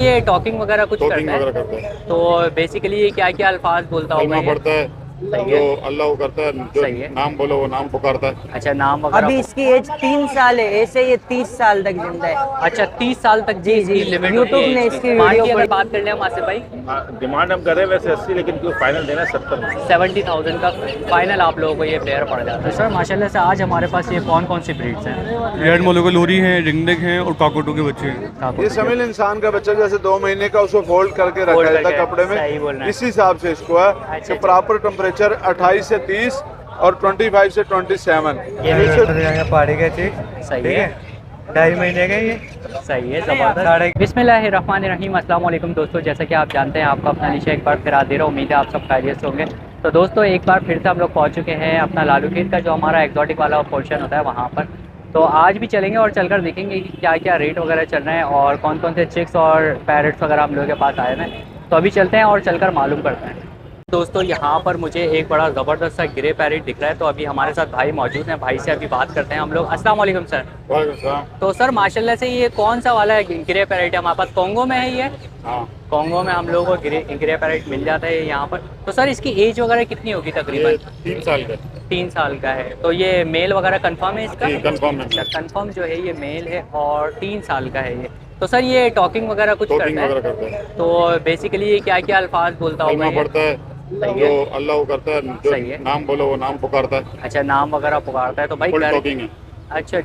ये टॉकिंग वगैरह कुछ टॉकिंग करता वगैरह है? करता है। तो बेसिकली ये क्या क्या अल्फाज बोलता होगा कलमा ये? पढ़ता है, सही जो है। अल्लाह को करता है, जो सही है। नाम बोलो वो नाम पुकारता है। अच्छा, नाम वगैरह अभी इसकी एज 3 साल है, ऐसे ये 30 साल तक जिंदा है। अच्छा, 30 साल तक की जी जी, इसकी लिमिट होती यूट्यूब है ने एज की। इसकी डिमांड वीडियो की अगर पड़ी। बात कर ले हम आसिफ भाई, डिमांड हम कर रहे हैं वैसे 80, लेकिन क्यों फाइनल देना है 70 में। 70,000 का फाइनल आप लोगों को ये पेयर पड़ जाता है। सर माशाल्लाह से आज हमारे पास ये कौन कौन सी ब्रीड्स हैं? रेड मोलोको लोरी हैं, रिंगनेक हैं और काकोटो के बच्चे हैं। ये समझ इंसान का बच्चा जैसे 2 महीने का उसको फोल्ड करके रखा Fold जाता है करके, कपड़े सही बोल रहे में, हैं। इसी हिसाब से इसको है अच्छा, कि प्रॉपर टेम्परेचर 28 से 30 और 25 से 27। ये यहाँ पहाड़ी का चीज सही है। 2.5 महीने का ये। सही है, ज़बरदस्त। बिस्मिल्लाहिर्रहमानिर्रहीम, अस्सलाम वालेकुम दोस्तों। जैसा कि आप जानते हैं, आपका अपना निशा एक बार फिर दे रहा हूँ। उम्मीद है आप सब खैरियत से होंगे। तो दोस्तों एक बार फिर से हम लोग पहुँच चुके हैं अपना लालूखेत का जो हमारा एक्जॉटिक वाला पोर्शन होता है वहाँ पर। तो आज भी चलेंगे और चलकर देखेंगे कि क्या क्या रेट वगैरह चल रहे हैं और कौन कौन से चिक्स और पैरट्स वगैरह हम लोगों के पास आए हैं। तो अभी चलते हैं और चलकर मालूम करते हैं। दोस्तों यहाँ पर मुझे एक बड़ा ज़बरदस्त सा ग्रे पैरेट दिख रहा है। तो अभी हमारे साथ भाई मौजूद हैं, भाई से अभी बात करते हैं हम लोग। अस्सलाम वालेकुम सर। वालेकुम सलाम। तो सर माशाल्लाह से ये कौन सा वाला है ग्रे पैरेट है? हमारे पास कॉन्गो में है ये। हाँ, कॉन्गो में हम लोगों को ग्रे पैरेट मिल जाता है यहाँ पर। तो सर इसकी एज वगैरह कितनी होगी ये तकरीबन? 3 साल का। 3 साल का है। तो ये मेल वगैरह कंफर्म है इसका? जी, कंफर्म है। अच्छा, कंफर्म जो है ये मेल है और 3 साल का है ये। तो सर ये टॉकिंग वगैरह कुछ टॉकिंग करता वगैरह है? करता है। तो बेसिकली ये क्या क्या अल्फाज बोलता होगा कलमा ये? पढ़ता है, सही जो है। अल्लाह को करता है, जो सही है। नाम बोलो वो नाम पुकारता है। अच्छा, नाम वगैरह पुकारता है। तो भाई फुल घर, टॉकिंग है। अच्छा।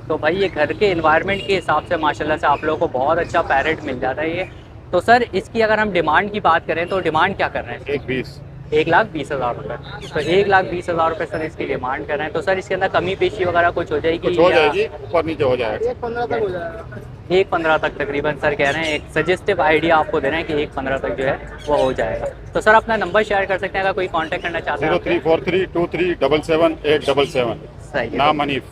तो भाई ये घर के एनवायरनमेंट के हिसाब से माशाल्लाह से आप लोगों को बहुत अच्छा पैरेट मिल जाता है ये। तो सर इसकी अगर हम डिमांड की बात करें तो डिमांड क्या कर रहे हैं? 120। 1,20,000 रुपये। तो 1,20,000 रुपये सर इसकी डिमांड कर रहे हैं। तो सर इसके अंदर कमी पेशी वगैरह कुछ हो जाएगी? कुछ हो या जाएगी, ऊपर नीचे हो जाएगा। 1,15 तक तकरीबन सर कह रहे हैं। एक सजेस्टिव आइडिया आपको दे रहे हैं कि 1,15 तक जो है वो हो जाएगा। तो सर अपना नंबर शेयर कर सकते हैं अगर कोई कांटेक्ट करना चाहता है आपसे? 034323777877। सही है। नाम हनीफ।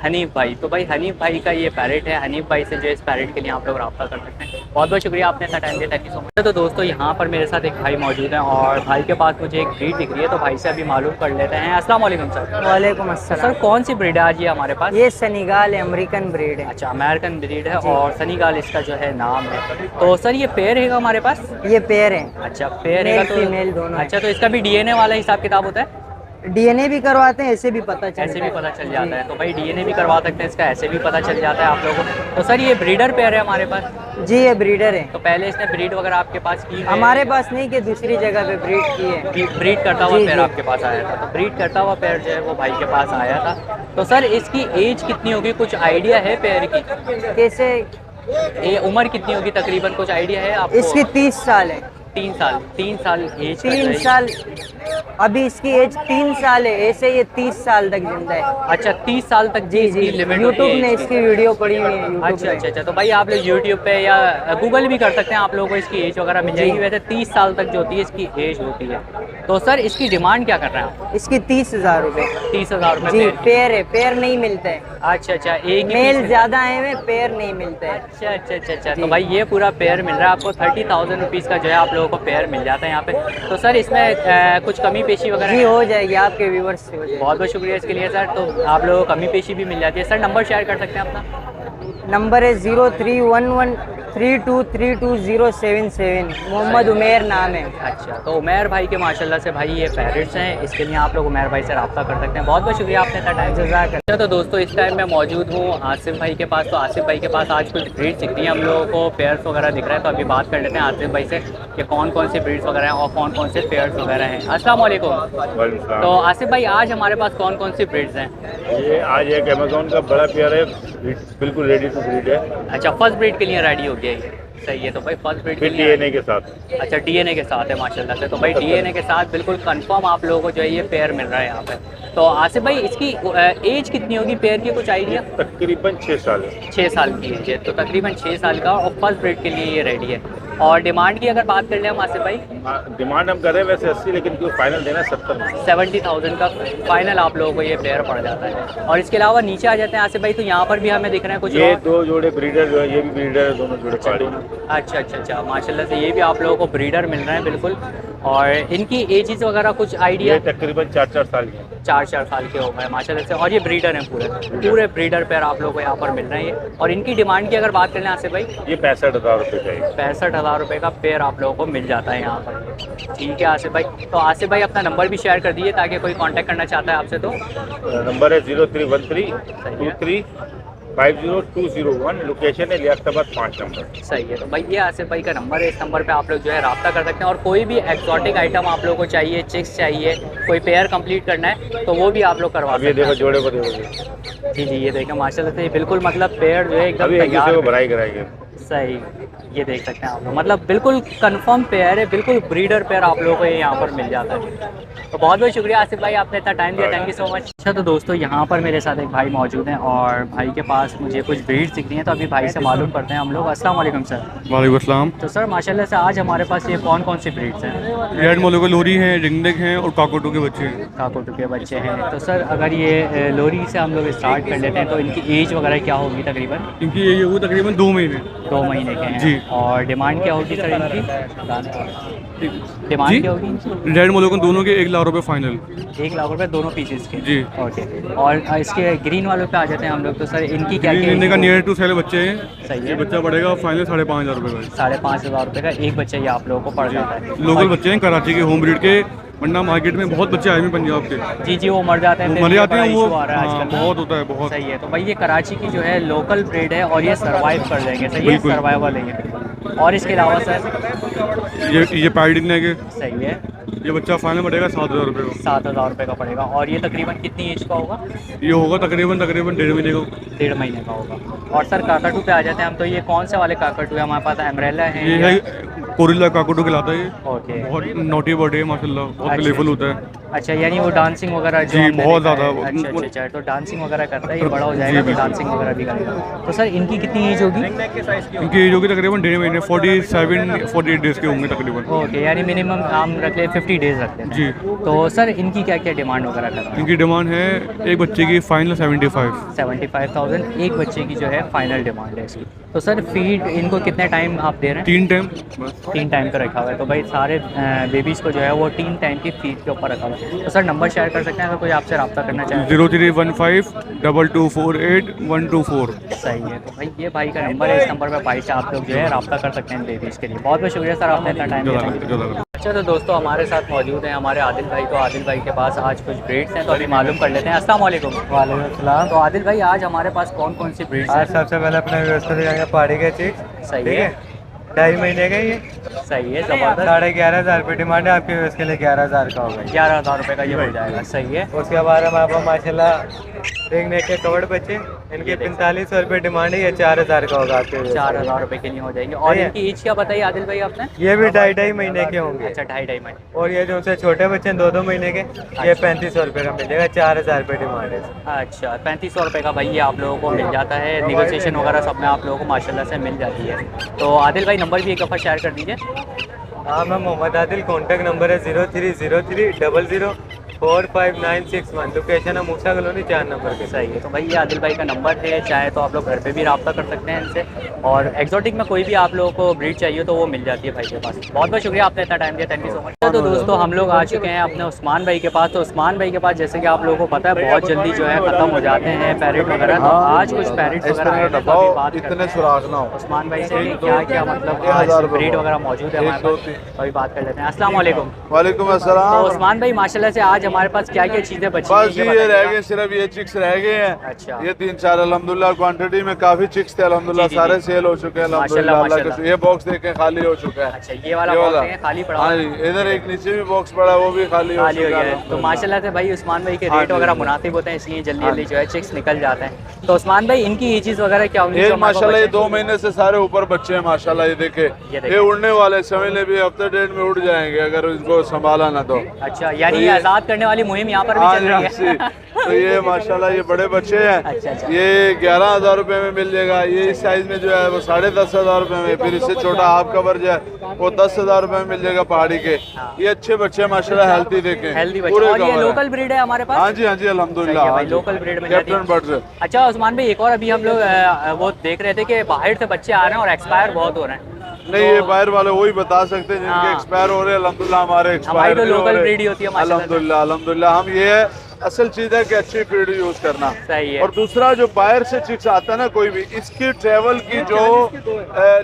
हनीफ भाई। तो भाई हनीफ भाई का ये पैरेट है। हनीफ भाई से जो इस पैरेट के लिए आप लोग रब्ता कर सकते हैं। बहुत बहुत शुक्रिया आपने इतना टाइम दिया। Thank you so much. तो दोस्तों यहाँ पर मेरे साथ एक भाई मौजूद हैं और भाई के पास मुझे एक ब्रीड दिख रही है। तो भाई से अभी मालूम कर लेते हैं। अस्सलाम वालेकुम सर। वालेकुम सर अस्सलाम। कौन सी ब्रीड है आज ये हमारे पास? ये सेनेगाल है, अमेरिकन ब्रीड है। अच्छा, अमेरिकन ब्रीड है और सनीगाल इसका जो है नाम है। तो सर ये पेयर है हमारे पास? ये पेयर है, अच्छा, पेयर है मेल तो फीमेल दोनों है। अच्छा, तो इसका भी डीएनए वाला हिसाब किताब होता है? डीएनए भी करवाते हैं, ऐसे भी पता चलता है। ऐसे भी पता चल जाता है। तो भाई डीएनए भी करवा सकते हैं इसका, ऐसे भी पता चल जाता है आप लोगों को। तो सर ये ब्रीडर पेयर है हमारे पास? जी ये ब्रीडर है। तो पहले इसने ब्रीड वगैरह आपके पास की है? हमारे पास नहीं कि दूसरी जगह पे ब्रीड की है। ब्रीड करता हुआ जी, पेयर जी। आपके पास आया था। तो ब्रीड करता हुआ पेयर जो है वो भाई के पास आया था। तो सर इसकी एज कितनी होगी, कुछ आइडिया है पेयर की? कैसे? ये उम्र कितनी होगी तकरीबन, कुछ आइडिया है आपको? इसकी 30 साल है। 3 साल। 3 साल एज का 3 जो है। साल, अभी इसकी एज 3 साल है, ऐसे ये 30 साल तक जिंदा है। अच्छा, 30 साल तक जी जी, लिमिट यूट्यूब ने इसकी वीडियो पड़ी हुई है। अच्छा। तो भाई आप लोग यूट्यूब पे या गूगल भी कर सकते हैं, आप लोगों को इसकी एज वगैरह मिल जाएगी। वैसे 30 साल तक जो होती है इसकी एज होती है। तो सर इसकी डिमांड क्या कर रहे हैं आप? इसकी 30,000 रुपए। 30,000 जी रुपये? पेयर है, पेयर नहीं मिलता है। अच्छा, एक ही मेल piece- ज्यादा है में, पेयर नहीं मिलता है। अच्छा। तो भाई ये पूरा पेयर मिल रहा है आपको 30,000 रुपीज़ का जो है आप लोगों को पेयर मिल जाता है यहाँ पे। तो सर इसमें कुछ कमी पेशी वगैरह जी है? हो जाएगी, आपके व्यूवर्स से हो जाएगी। बहुत बहुत शुक्रिया इसके लिए सर। तो आप लोगों को कमी पेशी भी मिल जाती है। सर नंबर शेयर कर सकते हैं अपना? नंबर है 0311323277। मोहम्मद उमेर नाम है। अच्छा, तो उमेर भाई के माशाल्लाह से भाई ये पैरेट्स हैं। इसके लिए आप लोग उमेर भाई से रब्ता कर सकते हैं। बहुत बहुत शुक्रिया आपने इतना टाइम जज़ाक। अच्छा, तो दोस्तों इस टाइम मैं मौजूद हूँ आसिफ भाई के पास। तो आसिफ भाई के पास आज कुछ ब्रीड्स दिख रही हैं हम लोगों को, पेयर्स वगैरह दिख रहे हैं। तो अभी बात कर लेते हैं आसिफ भाई से कि कौन कौन सी ब्रीड्स वगैरह हैं और कौन कौन से पेयर्स वगैरह हैं। अस्सलाम वालेकुम। वालेकुम तो आसिफ भाई आज हमारे पास कौन कौन सी ब्रीड्स हैं? ये आज एक अमेजोन का बड़ा पेयर है, बिल्कुल रेडी टू ब्रीड है, अच्छा, फर्स्ट ब्रीड के लिए रेडी हो गया ये। सही है। तो भाई फर्स्ट ब्रीड के फिर लिए डीएनए के साथ। अच्छा, डीएनए के साथ है माशाल्लाह से। तो भाई डीएनए के साथ बिल्कुल कंफर्म आप लोगों को जो है ये पेयर मिल रहा है यहाँ पे। तो आसिफ भाई इसकी एज कितनी होगी पेयर की, कुछ आइडिया? तकरीबन 6 साल है। 6 साल की एज है। तो तकरीबन 6 साल का और फर्स्ट ब्रीड के लिए ये रेडी है। और डिमांड की अगर बात कर ले हम आसिफ भाई, डिमांड हम कर रहे हैं वैसे 80, लेकिन क्यों फाइनल देना है 70 में। 70,000 का फाइनल आप लोगों को ये पेयर पड़ जाता है। और इसके अलावा नीचे आ जाते हैं आसिफ भाई। तो यहाँ पर भी हमें दिख रहे हैं कुछ ये और। 2 जोड़े ब्रीडर जो है, ये भी ब्रीडर है, दोनों जोड़े पहाड़ी। अच्छा माशाल्लाह से ये भी आप लोगों को ब्रीडर मिल रहे हैं बिल्कुल। और इनकी एजेस वगैरह कुछ आइडिया? ये तकरीबन 4-4 साल के हैं। 4 साल के हो गए माशाल्लाह से। और ये ब्रीडर हैं, पूरे ब्रीडर पेयर आप लोगों को यहाँ पर मिल रहे हैं। और इनकी डिमांड की अगर बात करें आसिफ भाई, ये 65,000 रुपये का है। 65,000 रुपये का पेयर आप लोगों को मिल जाता है यहाँ पर। ठीक है आसिफ भाई, तो आसिफ भाई अपना नंबर भी शेयर कर दीजिए ताकि कोई कांटेक्ट करना चाहता है आपसे तो। नंबर है 0313235201, लोकेशन है लियाकताबाद 5 नंबर। सही है, तो भाई ये आसिफ भाई का नंबर है, इस नंबर पे आप लोग जो है रब्ता कर सकते हैं। और कोई भी एक्सोटिक आइटम आप लोगों को चाहिए, चिक्स चाहिए, कोई पेयर कंप्लीट करना है तो वो भी आप लोग करवा सकते ये हैं। देखो जोड़े को देखो, जी ये देखो माशाल्लाह से बिल्कुल मतलब पेयर जो है एकदम अभी एक दूसरे को तैयार। भराई कराएंगे। सही, ये देख सकते हैं आप लोग, मतलब बिल्कुल कंफर्म पेयर है, बिल्कुल ब्रीडर पेयर आप लोगों को यहाँ पर मिल जाता है। तो बहुत बहुत शुक्रिया आसिफ भाई, आपने इतना टाइम दिया, थैंक यू सो मच। अच्छा तो दोस्तों यहाँ पर मेरे साथ एक भाई मौजूद हैं और भाई के पास मुझे कुछ ब्रीड्स दिख रही हैं, तो अभी भाई से मालूम करते हैं हम लोग। अस्सलाम वालेकुम सर। वालेकुम अस्सलाम। तो सर माशाल्लाह से आज हमारे पास ये कौन कौन सी ब्रीड्स हैं? रेड मोलोको लोरी हैं, रिंगनेक हैं और काकोटो के बच्चे हैं। काकोटू के बच्चे हैं। तो सर अगर ये लोरी से हम लोग स्टार्ट कर लेते हैं तो इनकी एज वगैरह क्या होगी तकरीबन? इनकी ये होगी तकरीबन 2 महीने। 2 महीने के हैं। जी। और डिमांड क्या होगी सर इनकी? डिमांड जी? क्या होगी इनकी? रेड मोलोको दोनों के 1 लाख रुपये फाइनल। 1 लाख रुपए दोनों पीसेस के? जी। ओके। और इसके ग्रीन वालों पे आ जाते हैं हम लोग, तो सर इनकी क्या क्या इनका नियर टू सेल बच्चे हैं। सही है। ये बच्चा पड़ेगा फाइनल 5,500 रुपये का। 5,500 रुपये का एक बच्चा ये आप लोगों को पड़ जाता है। लोकल बच्चे हैं कराची के, होम ब्रीड के, वरना मार्केट में बहुत बच्चे आए हुए हैं पंजाब के। जी वो मर जाते हैं, वो फिर मर ये जाते बड़ा हैं वो। issue आ रहा है हाँ, आजकल। बहुत होता है बहुत। सही है, तो भाई ये कराची की जो है लोकल ब्रीड है और ये सर्वाइव कर जाएंगे। सही है, बिल्कुल। सर्वाइवल है ये। और इसके अलावा सर ये पैडिंग है कि सही है, ये बच्चा फाइनल पड़ेगा 7,000 रुपये का। 7,000 रुपये का पड़ेगा। और ये तकरीबन कितनी एज का होगा? ये होगा तकरीबन 1.5 महीने का। 1.5 महीने का होगा। और सर काकाटू पे आ जाते हैं हम, तो ये कौन से वाले काकाटू है हमारे पास? एमरेला है ये है कोरिल्ला काकोटो कहलाता है ये। ओके। बहुत नोटी बॉडी है माशाल्लाह, बहुत अच्छा। प्लेफुल होता है। अच्छा, यानी वो डांसिंग वगैरह जो जी, हमने बहुत देखा है। ज़्यादा। अच्छा, तो डांसिंग वगैरह करता है, ये बड़ा हो जाएगा तो डांसिंग वगैरह भी करेगा। तो सर इनकी कितनी एज होगी? इनकी एज होगी तकरीबन 1.5 महीने, 47-48 डेज़ के होंगे तकरीबन। ओके, यानी मिनिमम हम रख ले 50 डेज रखते हैं। जी। तो सर इनकी क्या क्या डिमांड वगैरह कर रहे हैं? इनकी डिमांड है एक बच्चे की फाइनल 75। 75,000 एक बच्चे की जो है फाइनल डिमांड है इसकी। तो सर फीड इनको कितने टाइम आप दे रहे हैं? 3 टाइम बस। 3 टाइम का रखा हुआ है, तो भाई सारे बेबीज़ को जो है वो 3 टाइम की फीड के ऊपर रखा हुआ है। तो सर नंबर शेयर कर सकते हैं अगर कोई आपसे रब्ता करना चाहे? 03152248 सही है, तो भाई ये भाई का नंबर है, इस नंबर पर भाई से आप लोग जो है रब्ता कर सकते हैं बेबीज़ के लिए। बहुत बहुत शुक्रिया सर, आपने इतना टाइम दिया। अच्छा तो दोस्तों हमारे साथ मौजूद हैं हमारे आदिल भाई। तो आदिल भाई के पास आज कुछ ब्रीड्स हैं, तो अभी मालूम कर लेते हैं। अस्सलाम वालेकुम। वालेकुम अस्सलाम। तो आदिल भाई आज हमारे पास कौन कौन सी ब्रीड्स आज हैं? सबसे पहले अपने व्यवस्था दिखाएंगे पहाड़ी के चिक्स। सही ठीक है, है, 2.5 महीने का ये सही है, ज़बरदस्त। 11,500 रुपये डिमांड है, आपके व्यवस्था के लिए 11,000 का होगा। 11,000 रुपये का ये हो जाएगा। सही है। उसके बाद हमारे पास माशाल्लाह रिंग नेक के कवर्ड बच्चे, इनके 4500 रुपये डिमांड है, ये 4,000 का होगा आपके व्यवस्था। 4,000 रुपये के लिए हो जाएंगे। और सही है। इनकी एज क्या बताइए आदिल भाई आपने? ये भी 2.5 महीने के होंगे। अच्छा, 2.5 महीने। और ये जो उनसे छोटे बच्चे हैं 2-2 महीने के, ये 3500 रुपये का मिलेगा, 4,000 रुपये डिमांड है। अच्छा, 3500 रुपये का भाई ये आप लोगों को मिल जाता है। निगोशिएशन वगैरह सब में आप लोगों को माशाल्लाह से मिल जाती है। तो आदिल भाई नंबर भी एक दफ़ा शेयर कर दीजिए। हाँ, मैं मोहम्मद आदिल, कॉन्टैक्ट नंबर है 0303004591, लोकेशन है मूसा कॉलोनी 4 नंबर के। सही है, तो भाई ये आदिल भाई का नंबर है, चाहे तो आप लोग घर पे भी रब्ता कर सकते हैं इनसे। और एक्जोटिक में कोई भी आप लोगों को ब्रीड चाहिए तो वो मिल जाती है भाई के पास। बहुत बहुत शुक्रिया, आपने इतना टाइम दिया, थैंक यू सो मच। तो दोस्तों हम लोग आ चुके हैं अपने उस्मान भाई के पास। तो उस्मान भाई के पास जैसे कि आप लोगों को पता है बहुत जल्दी जो है ख़त्म हो जाते हैं पैरेट वगैरह। तो आज कुछ पैरेट वगैरह आए हैं, तो अभी बात करते इतने हैं सुराख ना हो। उस्मान भाई से क्या क्या मतलब आज ब्रीड वगैरह मौजूद है हमारे पास, तो अभी बात कर लेते हैं। अस्सलाम वालेकुम। वालेकुम तो अस्सलाम। उस्मान भाई माशाल्लाह से आज हमारे पास क्या क्या चीज़ें बची हैं बस जी ये ये बताइए रह आप। गए, सिर्फ ये चिक्स रह गए हैं। अच्छा। ये 3-4 अल्हम्दुलिल्लाह क्वांटिटी में काफी चिक्स थे अल्हम्दुलिल्लाह, जी, जी, सारे जी। सेल हो चुके हैं माशाल्लाह, अल्हम्दुलिल्लाह। अल्लाह माशाल्लाह। के ये बॉक्स देखें खाली हो चुका है। अच्छा, ये वाला बॉक्स है खाली पड़ा हुआ हाँ है। जी, इधर एक नीचे भी बॉक्स पड़ा है, वो भी खाली हो खाली हो चुका गया है है। तो माशाल्लाह से भाई उस्मान भाई के हाँ रेट जी, वगैरह जी। मुनासिब होते हैं, इसलिए जल्दी हाँ जल्दी जो है चिक्स निकल जाते हैं। तो उस्मान भाई इनकी एजेस वगैरह क्या होंगी? ये जो हमारे पास माशाल्लाह ये बचे? 2 महीने से सारे ऊपर बच्चे हैं माशाल्लाह। ये देखे, ये देखें। ये उड़ने वाले, समझ ले भी हफ्ते डेढ़ में उड़ जाएंगे अगर इनको संभाला ना तो। अच्छा, यानी तो ये ये- आज़ाद करने वाली मुहिम यहाँ पर भी हाँ चल जी, रही हाँ जी। है। तो ये माशाल्लाह ये बड़े बच्चे हैं। अच्छा, अच्छा। ये 11,000 रुपए में मिल जाएगा। ये इस साइज में जो है वो 10,500 रुपए में, फिर इससे छोटा हाफ कवर जो है वो 10,000 रुपए में मिल जाएगा पहाड़ी के। ये अच्छे बच्चे हैं माशाल्लाह, हेल्थी देखें, हेल्दी बच्चे। पूरे और ये cover हैं। लोकल ब्रीड है हमारे पास? हाँ जी, हाँ जी, सही है अल्हम्दुलिल्लाह। भाई, हाँ जी। लोकल ब्रीड मिल जाती है। Captain birds. अच्छा उस्मान भाई, एक और अभी हम लोग वो देख रहे थे कि बाहर से बच्चे आ रहे हैं और एक्सपायर बहुत हो रहे हैं, नहीं ये बाहर वाले वही बता सकते हैं जिनके हाँ। एक्सपायर हो रहे हैं। अल्हम्दुलिल्लाह हमारे हमारी एक्सपायर तो लोकल ब्रीड ही होती है माशाल्लाह से। अल्हम्दुलिल्लाह अल्हम्दुलिल्लाह। हम ये है असल चीज है कि अच्छी फीड यूज करना। सही है। और दूसरा जो बाहर से चिक्स आता है ना कोई भी, इसकी ट्रेवल की जो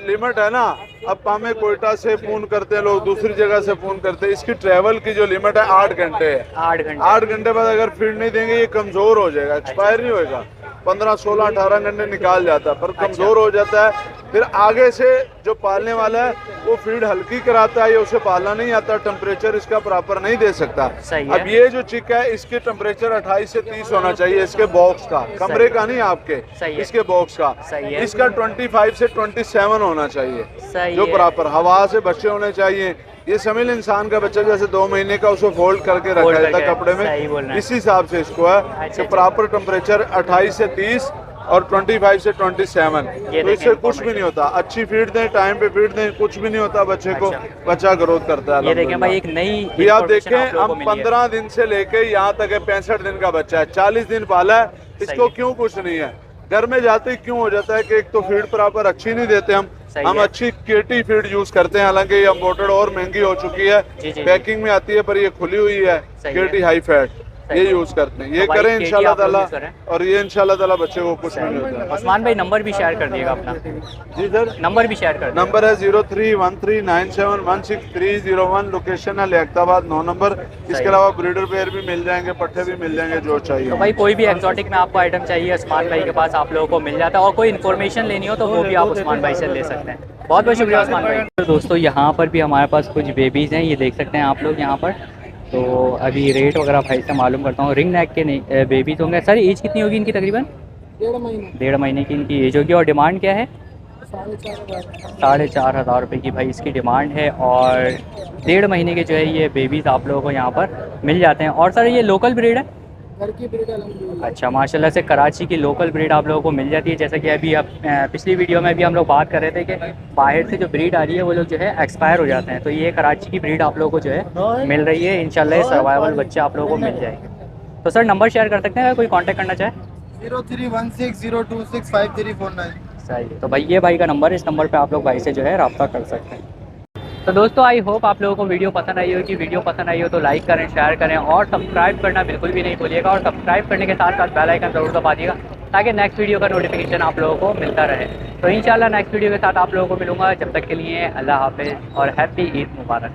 लिमिट है ना, अब हमें कोयटा से फोन करते हैं लोग, दूसरी जगह से फोन करते हैं, इसकी ट्रेवल की जो लिमिट है 8 घंटे है। 8 घंटे। 8 घंटे बाद अगर फीड नहीं देंगे ये कमजोर हो जाएगा, एक्सपायर नहीं होएगा। 15, 16, 18 घंटे निकाल जाता है पर कमजोर हो जाता है। फिर आगे से जो पालने वाला है वो फीड हल्की कराता है या उसे पालना नहीं आता, टेम्परेचर इसका प्रॉपर नहीं दे सकता। सही है। अब ये जो चिक है इसके टेम्परेचर 28 से 30 होना चाहिए, इसके बॉक्स का, कमरे का नहीं आपके, सही है। इसके बॉक्स का। सही है। इसका 25 से 27 होना चाहिए, सही जो है। प्रॉपर हवा से बच्चे होने चाहिए। ये समझ लो इंसान का बच्चा जैसे 2 महीने का उसको फोल्ड करके रखा जाता है कपड़े सही बोल रहे में, हैं। इसी हिसाब से इसको है अच्छा, कि प्रॉपर टेम्परेचर 28 से 30 और 25 से 27। ये तो देखें इससे कुछ भी नहीं होता। अच्छी फीड दें, टाइम पे फीड दें, कुछ भी नहीं होता बच्चे को, बच्चा ग्रोथ करता है। ये देखें भाई एक नई भी आप information देखें लोगों को हम मिली है। 15 दिन से लेके यहाँ तक है 65 दिन का बच्चा है, 40 दिन पाला है, इसको है। क्यों कुछ नहीं है। घर में जाते ही क्यों हो जाता है कि एक तो फीड प्रॉपर अच्छी नहीं देते सही हम है। अच्छी केटी फीड यूज करते हैं, हालांकि ये इम्पोर्टेड और महंगी हो चुकी है, जी, जी। पैकिंग में आती है पर ये खुली हुई है, सही है। केटी हाई फैट, सही ये है। यूज करते हैं। ये तो भाई करें KT इंशाल्लाह आप लोग ताला, यूज करें। और ये इंशाल्लाह ताला बच्चे को कुछ नहीं होता है। उस्मान भाई नंबर भी शेयर कर दिएगा अपना, जी सर, नंबर भी शेयर कर दीजिएगा। नंबर है 0313971630 लोकेशन है लियाकताबाद 9 नंबर। इसके अलावा ब्रीडर पेयर भी मिल जाएंगे, पट्टे भी मिल जाएंगे जो चाहिए। तो भाई कोई भी एक्सोटिक में आपको आइटम चाहिए उस्मान भाई के पास आप लोगों को मिल जाता है, और कोई इन्फॉर्मेशन लेनी हो तो वो भी आप उस्मान भाई से ले सकते हैं। बहुत बहुत शुक्रिया उस्मान भाई। तो दोस्तों यहाँ पर भी हमारे पास कुछ बेबीज़ हैं, ये देख सकते हैं आप लोग यहाँ पर। तो अभी रेट वगैरह भाई से मालूम करता हूँ। रिंग नेक के नहीं बेबीज़ होंगे। सर एज कितनी होगी इनकी? तकरीबन 1.5 महीने की इनकी एज होगी। और डिमांड क्या है? 4,500 रुपये की भाई इसकी डिमांड है। और 1.5 महीने के जो है ये बेबीज़ आप लोगों को यहाँ पर मिल जाते हैं। और सर ये लोकल ब्रीड है? अच्छा माशाल्लाह से कराची की लोकल ब्रीड आप लोगों को मिल जाती है। जैसा कि अभी आप पिछली वीडियो में भी हम लोग बात कर रहे थे कि बाहर से जो ब्रीड आ रही है वो लोग जो है एक्सपायर हो जाते हैं, तो ये कराची की ब्रीड आप लोगों को जो है मिल रही है। इंशाल्लाह सर्वाइवल बच्चे आप लोगों को मिल जाएंगे। तो सर नंबर शेयर कर सकते हैं अगर कोई कांटेक्ट करना चाहे? 0316026539। सही है। तो भाई ये भाई का नंबर है, इस नंबर पे आप लोग भाई से जो है रब्ता कर सकते हैं। तो दोस्तों आई होप आप लोगों को वीडियो पसंद आई होगी। वीडियो पसंद आई हो तो लाइक करें, शेयर करें और सब्सक्राइब करना बिल्कुल भी नहीं भूलिएगा। और सब्सक्राइब करने के साथ साथ बेल आइकन ज़रूर दबा दिएगा ताकि नेक्स्ट वीडियो का नोटिफिकेशन आप लोगों को मिलता रहे। तो इंशाल्लाह नेक्स्ट वीडियो के साथ आप लोगों को मिलूंगा। जब तक के लिए अल्लाह हाफिज़ और हैप्पी ईद मुबारक।